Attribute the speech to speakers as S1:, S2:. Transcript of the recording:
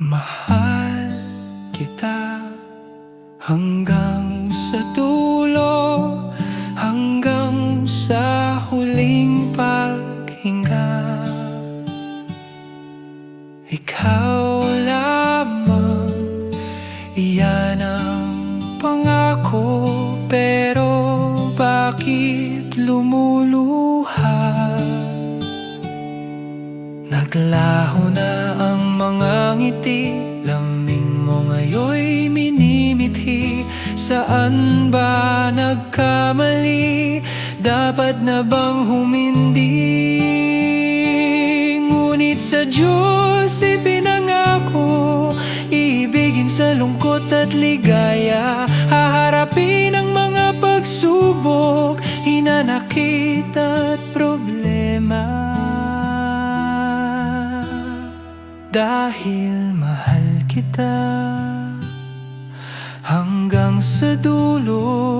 S1: Mahal kita hanggang sa dulo, hanggang sa huling paghinga. Ikaw lamang, iyan ang pangako. Pero bakit lumuluha? Naglaho na ang mga ngiti, lamig mo ngayon'y minimithi. Saan ba nagkamali? Dapat na bang humindi? Ngunit sa Diyos ipinangako, iibigin sa lungkot at ligaya. Haharapin ang mga pagsubok, hinanakit at problema. Dahil mahal kita hanggang sa dulo,